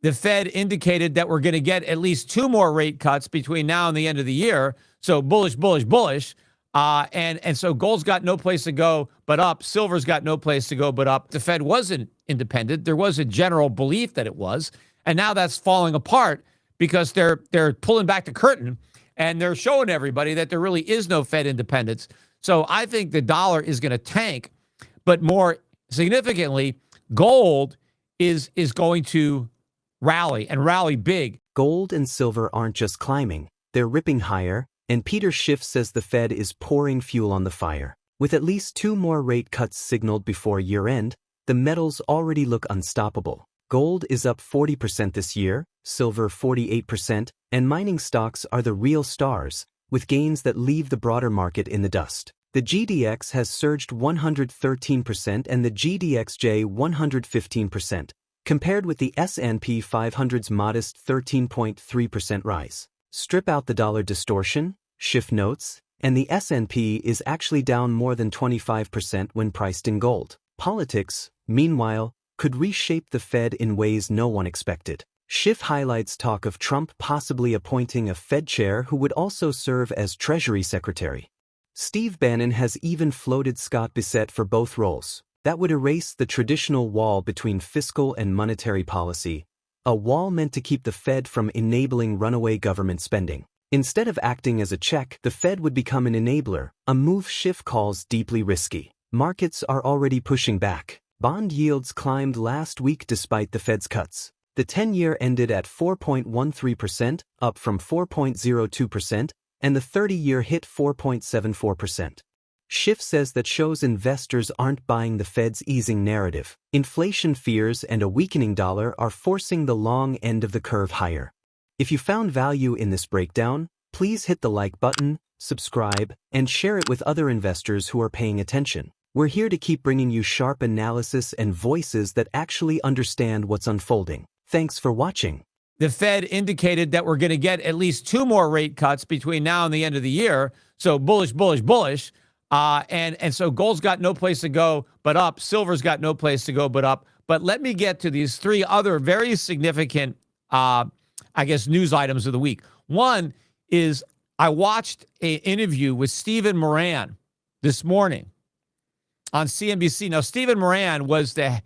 the Fed indicated that we're going to get at least 2 more rate cuts between now and the end of the year. So bullish, bullish, bullish. And so gold's got no place to go but up. Silver's got no place to go but up. The Fed wasn't independent. There was a general belief that it was. And now that's falling apart because they're pulling back the curtain and they're showing everybody that there really is no Fed independence. So I think the dollar is going to tank. But more significantly, gold is going to rally and rally big. Gold and silver aren't just climbing, they're ripping higher, and Peter Schiff says the Fed is pouring fuel on the fire. With at least 2 more rate cuts signaled before year-end, the metals already look unstoppable. Gold is up 40% this year, silver 48%, and mining stocks are the real stars, with gains that leave the broader market in the dust. The GDX has surged 113% and the GDXJ 115%, compared with the S&P 500's modest 13.3% rise. Strip out the dollar distortion, Schiff notes, and the S&P is actually down more than 25% when priced in gold. Politics, meanwhile, could reshape the Fed in ways no one expected. Schiff highlights talk of Trump possibly appointing a Fed chair who would also serve as Treasury Secretary. Steve Bannon has even floated Scott Bessett for both roles. That would erase the traditional wall between fiscal and monetary policy, a wall meant to keep the Fed from enabling runaway government spending. Instead of acting as a check, the Fed would become an enabler, a move Schiff calls deeply risky. Markets are already pushing back. Bond yields climbed last week despite the Fed's cuts. The 10-year ended at 4.13%, up from 4.02%, and the 30-year hit 4.74%. Schiff says that shows investors aren't buying the Fed's easing narrative. Inflation fears and a weakening dollar are forcing the long end of the curve higher. If you found value in this breakdown, please hit the like button, subscribe, and share it with other investors who are paying attention. We're here to keep bringing you sharp analysis and voices that actually understand what's unfolding. Thanks for watching. The Fed indicated that we're going to get at least 2 more rate cuts between now and the end of the year. So bullish, bullish, bullish. And so gold's got no place to go but up. Silver's got no place to go but up. But let me get to these 3 other very significant, news items of the week. One is I watched an interview with Stephen Moran this morning on CNBC. Now, Stephen Moran was the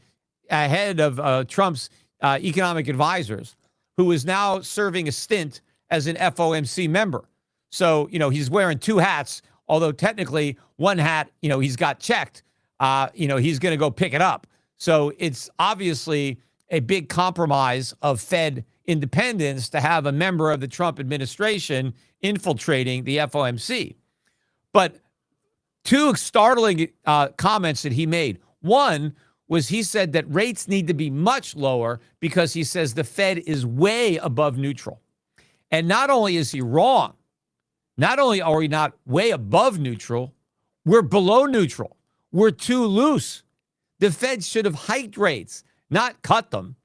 head of Trump's economic advisors, who is now serving a stint as an FOMC member. So, he's wearing 2 hats, although technically one hat, he's got checked. He's going to go pick it up. So it's obviously a big compromise of Fed independence to have a member of the Trump administration infiltrating the FOMC. But 2 startling comments that he made. One was he said that rates need to be much lower because he says the Fed is way above neutral. And not only is he wrong, not only are we not way above neutral, we're below neutral. We're too loose. The Fed should have hiked rates, not cut them.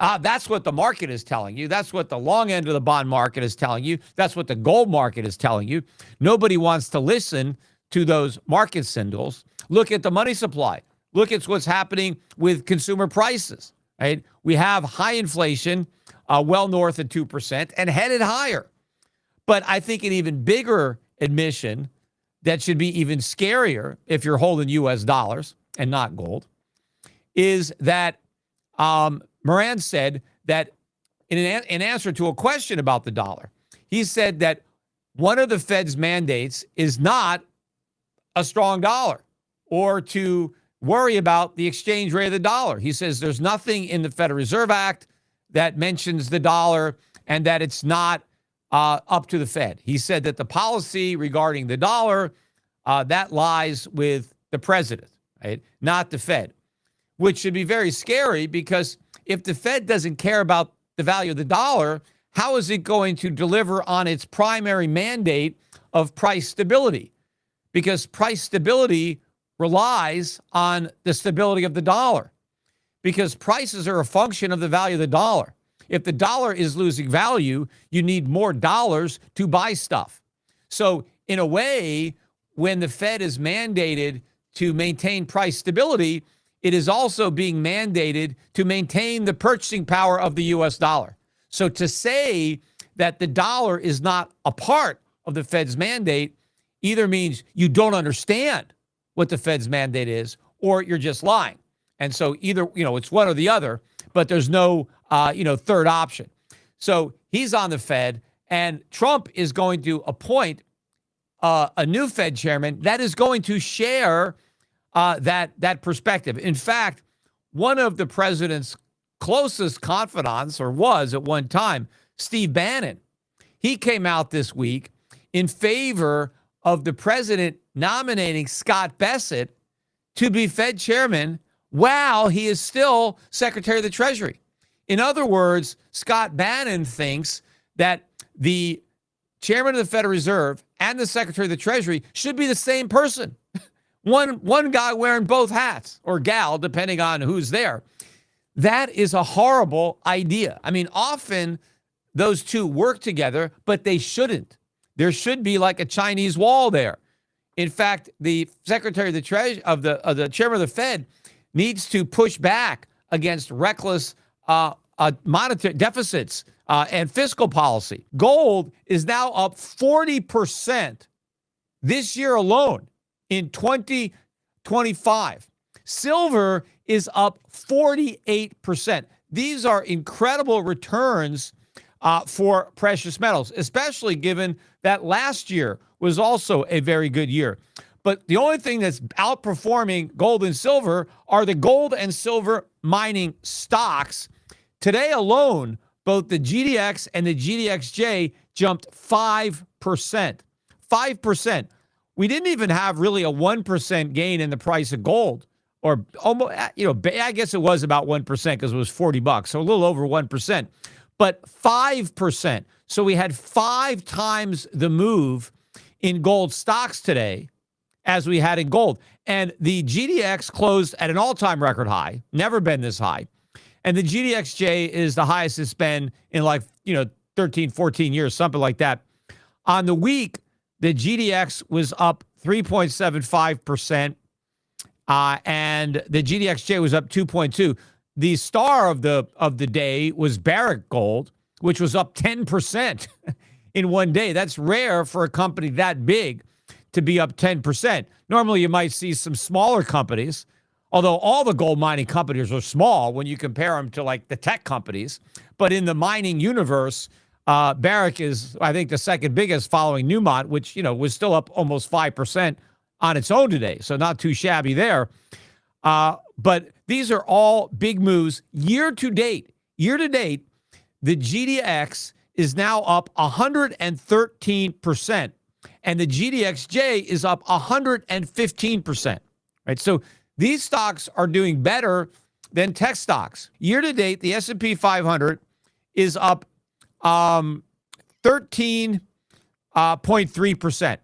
That's what the market is telling you. That's what the long end of the bond market is telling you. That's what the gold market is telling you. Nobody wants to listen to those market signals. Look at the money supply. Look at what's happening with consumer prices, right? We have high inflation, well north of 2% and headed higher. But I think an even bigger admission that should be even scarier if you're holding U.S. dollars and not gold is that Moran said that in answer to a question about the dollar, he said that one of the Fed's mandates is not a strong dollar or to worry about the exchange rate of the dollar. He says there's nothing in the Federal Reserve Act that mentions the dollar and that it's not up to the Fed. He said that the policy regarding the dollar, that lies with the president, right? Not the Fed, which should be very scary because if the Fed doesn't care about the value of the dollar, how is it going to deliver on its primary mandate of price stability? Because price stability relies on the stability of the dollar, because prices are a function of the value of the dollar. If the dollar is losing value, you need more dollars to buy stuff. So in a way, when the Fed is mandated to maintain price stability, it is also being mandated to maintain the purchasing power of the U.S. dollar. So to say that the dollar is not a part of the Fed's mandate either means you don't understand what the Fed's mandate is, or you're just lying. And so either, it's one or the other, but there's no, third option. So he's on the Fed, and Trump is going to appoint a new Fed chairman that is going to share that perspective. In fact, one of the president's closest confidants, or was at one time, Steve Bannon, he came out this week in favor of the president nominating Scott Bessett to be Fed chairman while he is still Secretary of the Treasury. In other words, Scott Bannon thinks that the chairman of the Federal Reserve and the Secretary of the Treasury should be the same person. One guy wearing both hats, or gal, depending on who's there. That is a horrible idea. I mean, often those two work together, but they shouldn't. There should be like a Chinese wall there. In fact, the Secretary of the Treasury, of the chairman of the Fed, needs to push back against reckless monetary deficits and fiscal policy. Gold is now up 40% this year alone in 2025. Silver is up 48%. These are incredible returns for precious metals, especially given that last year was also a very good year. But the only thing that's outperforming gold and silver are the gold and silver mining stocks. Today alone, both the GDX and the GDXJ jumped 5%. 5%. We didn't even have really a 1% gain in the price of gold, or almost, I guess it was about 1% because it was $40, so a little over 1%, but 5%. So we had 5 times the move in gold stocks today as we had in gold. And the GDX closed at an all-time record high, never been this high. And the GDXJ is the highest it's been in 13, 14 years, something like that. On the week, the GDX was up 3.75%, and the GDXJ was up 2.2. The star of the day was Barrick Gold, which was up 10% in one day. That's rare for a company that big to be up 10%. Normally, you might see some smaller companies, although all the gold mining companies are small when you compare them to like the tech companies. But in the mining universe, Barrick is, I think, the second biggest, following Newmont, which, was still up almost 5% on its own today. So not too shabby there. But these are all big moves. Year to date, the GDX is now up 113%, and the GDXJ is up 115%. Right? So these stocks are doing better than tech stocks. Year to date, the S&P 500 is up 13.3%.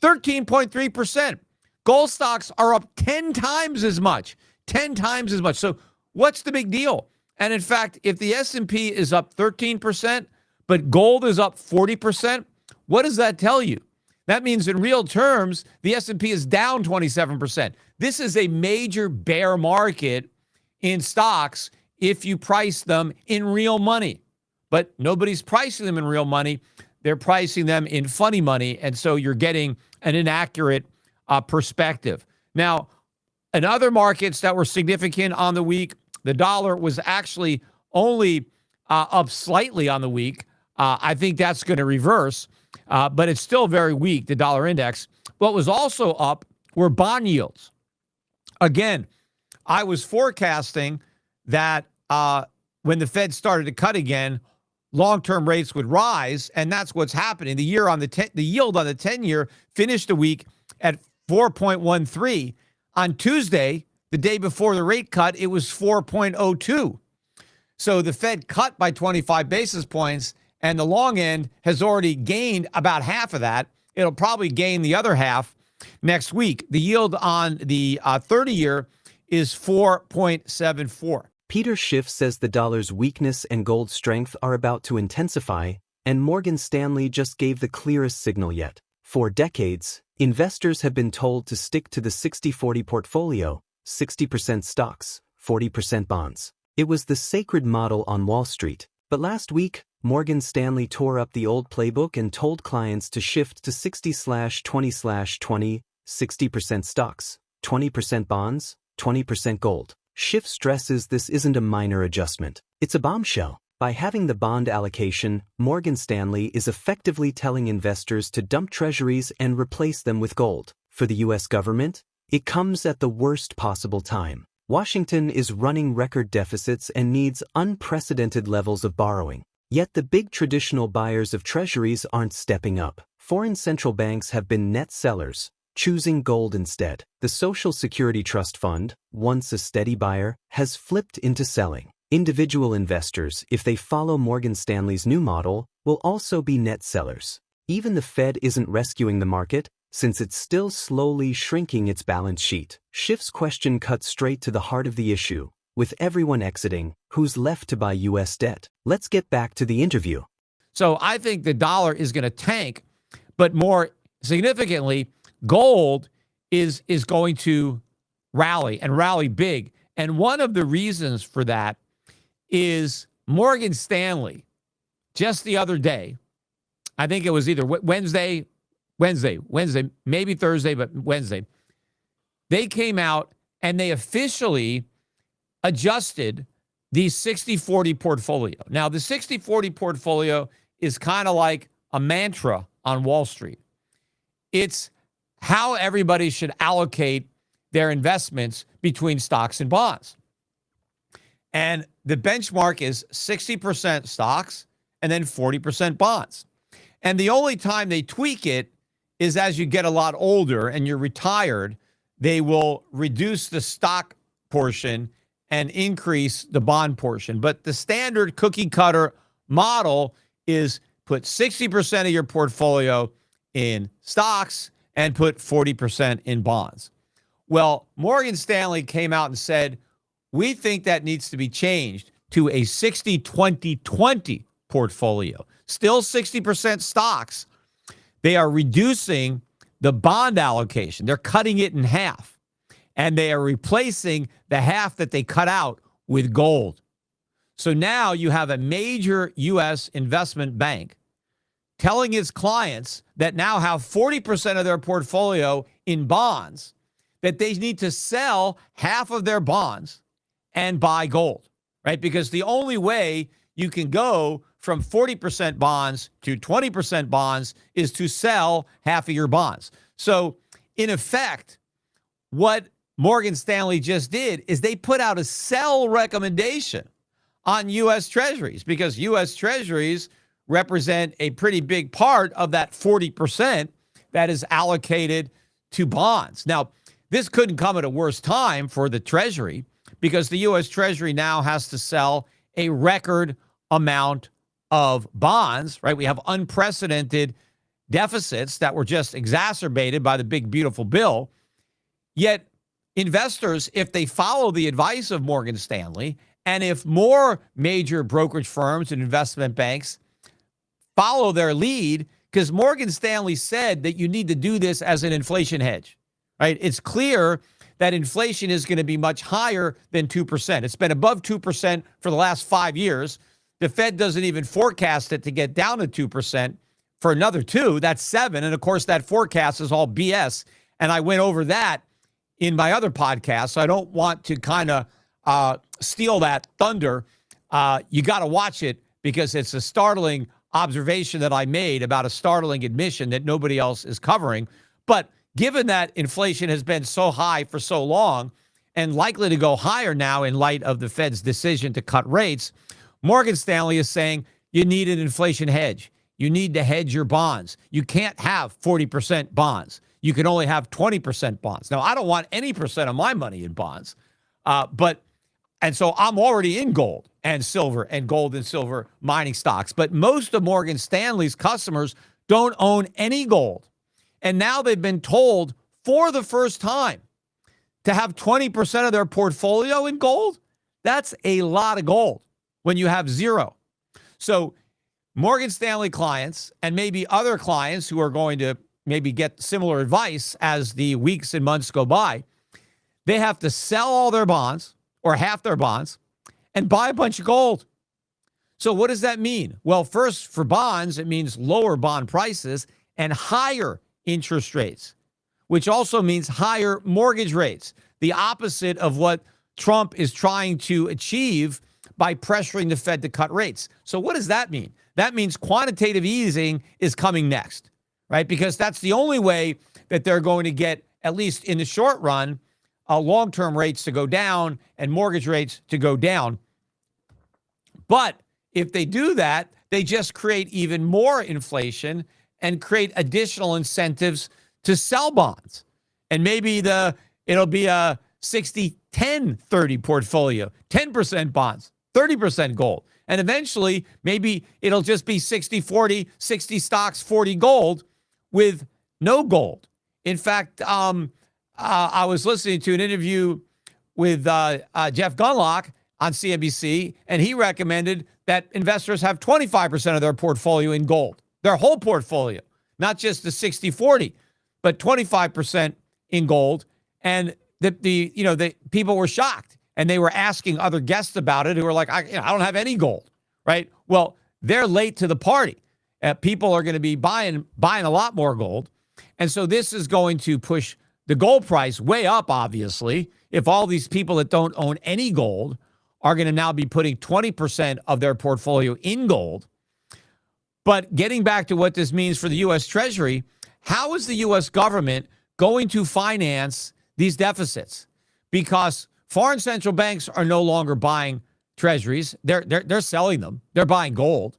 13.3%. Gold stocks are up 10 times as much. 10 times as much. So what's the big deal? And in fact, if the S&P is up 13%, but gold is up 40%, what does that tell you? That means in real terms, the S&P is down 27%. This is a major bear market in stocks if you price them in real money. But nobody's pricing them in real money. They're pricing them in funny money. And so you're getting an inaccurate perspective. Now, in other markets that were significant on the week, the dollar was actually only up slightly on the week. I think that's going to reverse, but it's still very weak, the dollar index. What was also up were bond yields. Again, I was forecasting that when the Fed started to cut again, long-term rates would rise, and that's what's happening. The yield on the 10-year finished the week at 4.13. On Tuesday, the day before the rate cut, it was 4.02. So the Fed cut by 25 basis points, and the long end has already gained about half of that. It'll probably gain the other half next week. The yield on the 30-year is 4.74. Peter Schiff says the dollar's weakness and gold strength are about to intensify, and Morgan Stanley just gave the clearest signal yet. For decades, investors have been told to stick to the 60-40 portfolio, 60% stocks, 40% bonds. It was the sacred model on Wall Street. But last week, Morgan Stanley tore up the old playbook and told clients to shift to 60/20/20, 60% stocks, 20% bonds, 20% gold. Schiff stresses this isn't a minor adjustment. It's a bombshell. By having the bond allocation, Morgan Stanley is effectively telling investors to dump treasuries and replace them with gold. For the U.S. government, it comes at the worst possible time. Washington is running record deficits and needs unprecedented levels of borrowing. Yet the big traditional buyers of treasuries aren't stepping up. Foreign central banks have been net sellers, choosing gold instead. The Social Security Trust Fund, once a steady buyer, has flipped into selling. Individual investors, if they follow Morgan Stanley's new model, will also be net sellers. Even the Fed isn't rescuing the market, since it's still slowly shrinking its balance sheet. Schiff's question cuts straight to the heart of the issue. With everyone exiting, who's left to buy U.S. debt? Let's get back to the interview. So I think the dollar is going to tank, but more significantly, gold is going to rally and rally big. And one of the reasons for that is Morgan Stanley, just the other day, I think it was either Wednesday, maybe Thursday, but Wednesday, they came out and they officially adjusted the 60-40 portfolio. Now, the 60-40 portfolio is kind of like a mantra on Wall Street. It's how everybody should allocate their investments between stocks and bonds. And the benchmark is 60% stocks and then 40% bonds. And the only time they tweak it is as you get a lot older and you're retired, they will reduce the stock portion and increase the bond portion. But the standard cookie cutter model is put 60% of your portfolio in stocks and put 40% in bonds. Well, Morgan Stanley came out and said, we think that needs to be changed to a 60-20-20 portfolio. Still 60% stocks. They are reducing the bond allocation. They're cutting it in half. And they are replacing the half that they cut out with gold. So now you have a major U.S. investment bank telling its clients that now have 40% of their portfolio in bonds, that they need to sell half of their bonds and buy gold, right? Because the only way you can go from 40% bonds to 20% bonds is to sell half of your bonds. So in effect, what Morgan Stanley just did is they put out a sell recommendation on U.S. Treasuries, because U.S. Treasuries represent a pretty big part of that 40% that is allocated to bonds. Now, this couldn't come at a worse time for the Treasury, because the U.S. Treasury now has to sell a record amount of bonds, right? We have unprecedented deficits that were just exacerbated by the big, beautiful bill. Yet investors, if they follow the advice of Morgan Stanley, and if more major brokerage firms and investment banks follow their lead, because Morgan Stanley said that you need to do this as an inflation hedge, right? It's clear that inflation is going to be much higher than 2%. It's been above 2% for the last 5 years. The Fed doesn't even forecast it to get down to 2% for another 2. That's 7. And of course, that forecast is all BS. And I went over that in my other podcast. So I don't want to kind of steal that thunder. You got to watch it, because it's a startling observation that I made about a startling admission that nobody else is covering. But given that inflation has been so high for so long and likely to go higher now in light of the Fed's decision to cut rates, Morgan Stanley is saying you need an inflation hedge. You need to hedge your bonds. You can't have 40% bonds. You can only have 20% bonds. Now, I don't want any percent of my money in bonds, and so I'm already in gold and silver and gold and silver mining stocks. But most of Morgan Stanley's customers don't own any gold. And now they've been told for the first time to have 20% of their portfolio in gold. That's a lot of gold when you have zero. So Morgan Stanley clients, and maybe other clients who are going to maybe get similar advice as the weeks and months go by, they have to sell all their bonds or half their bonds and buy a bunch of gold. So what does that mean? Well, first, for bonds, it means lower bond prices and higher interest rates, which also means higher mortgage rates, the opposite of what Trump is trying to achieve by pressuring the Fed to cut rates. So what does that mean? That means quantitative easing is coming next, right? Because that's the only way that they're going to get, at least in the short run, long-term rates to go down and mortgage rates to go down. But if they do that, they just create even more inflation and create additional incentives to sell bonds. And maybe it'll be a 60-10-30 portfolio, 10% bonds, 30% gold. And eventually, maybe it'll just be 60-40, 60 stocks, 40 gold with no gold. In fact, I was listening to an interview with Jeff Gundlach on CNBC, and he recommended that investors have 25% of their portfolio in gold, their whole portfolio, not just the 60-40, but 25% in gold. And the people were shocked, and they were asking other guests about it who were like, I don't have any gold, right? Well, they're late to the party. People are going to be buying a lot more gold. And so this is going to push the gold price way up, obviously, if all these people that don't own any gold are going to now be putting 20% of their portfolio in gold. But getting back to what this means for the U.S. Treasury, how is the U.S. government going to finance these deficits? Because foreign central banks are no longer buying treasuries. They're selling them. They're buying gold.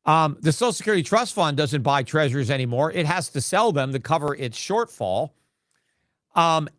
The Social Security Trust Fund doesn't buy treasuries anymore. It has to sell them to cover its shortfall. And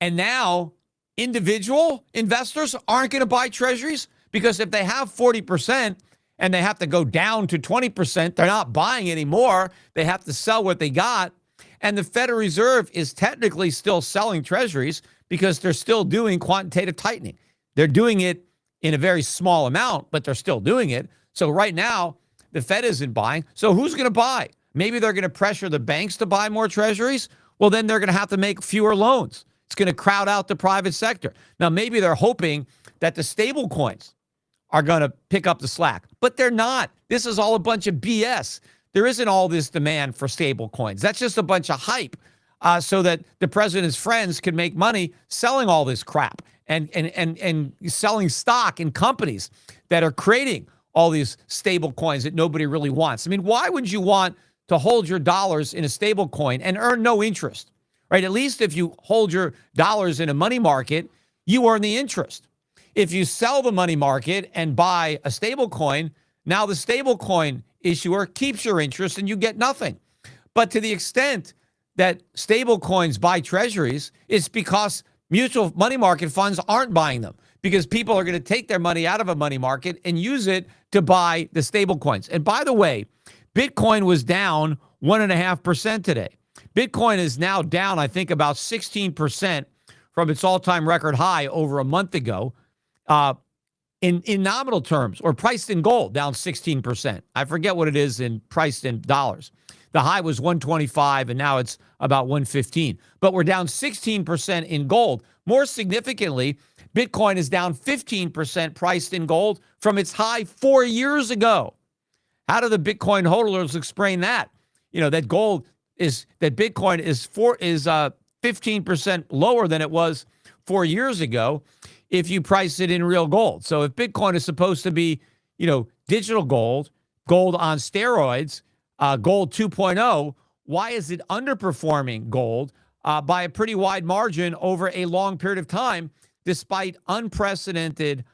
now individual investors aren't going to buy treasuries, because if they have 40% and they have to go down to 20%, they're not buying anymore. They have to sell what they got. And the Federal Reserve is technically still selling treasuries because they're still doing quantitative tightening. They're doing it in a very small amount, but they're still doing it. So right now, the Fed isn't buying. So who's going to buy? Maybe they're going to pressure the banks to buy more treasuries. Well, then they're going to have to make fewer loans. It's going to crowd out the private sector. Now, maybe they're hoping that the stable coins are going to pick up the slack, but they're not. This is all a bunch of BS. There isn't all this demand for stable coins. That's just a bunch of hype so that the president's friends can make money selling all this crap and selling stock in companies that are creating all these stable coins that nobody really wants. I mean, why would you want to hold your dollars in a stable coin and earn no interest, right? At least if you hold your dollars in a money market, you earn the interest. If you sell the money market and buy a stable coin, now the stable coin issuer keeps your interest and you get nothing. But to the extent that stable coins buy treasuries, it's because mutual money market funds aren't buying them, because people are going to take their money out of a money market and use it to buy the stable coins. And by the way, Bitcoin was down 1.5% today. Bitcoin is now down, I think, about 16% from its all-time record high over a month ago. In nominal terms, or priced in gold, down 16%. I forget what it is in priced in dollars. The high was 125, and now it's about 115. But we're down 16% in gold. More significantly, Bitcoin is down 15% priced in gold from its high 4 years ago. How do the Bitcoin hodlers explain that? That Bitcoin is 15% lower than it was 4 years ago if you price it in real gold. So if Bitcoin is supposed to be, digital gold on steroids, gold 2.0, why is it underperforming gold by a pretty wide margin over a long period of time, despite unprecedented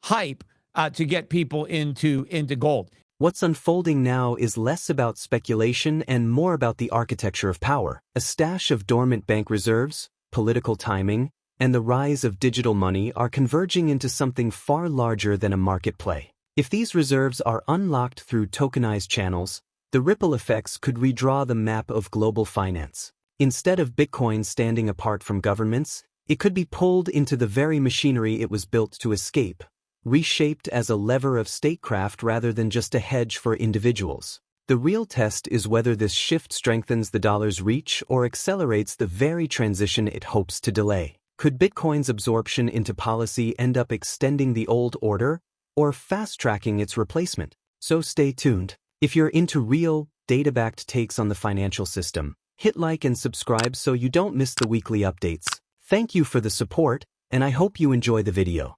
hype to get people into gold? What's unfolding now is less about speculation and more about the architecture of power. A stash of dormant bank reserves, political timing, and the rise of digital money are converging into something far larger than a market play. If these reserves are unlocked through tokenized channels, the ripple effects could redraw the map of global finance. Instead of Bitcoin standing apart from governments, it could be pulled into the very machinery it was built to escape, reshaped as a lever of statecraft rather than just a hedge for individuals. The real test is whether this shift strengthens the dollar's reach or accelerates the very transition it hopes to delay. Could Bitcoin's absorption into policy end up extending the old order or fast-tracking its replacement? So stay tuned. If you're into real, data-backed takes on the financial system, hit like and subscribe so you don't miss the weekly updates. Thank you for the support, and I hope you enjoy the video.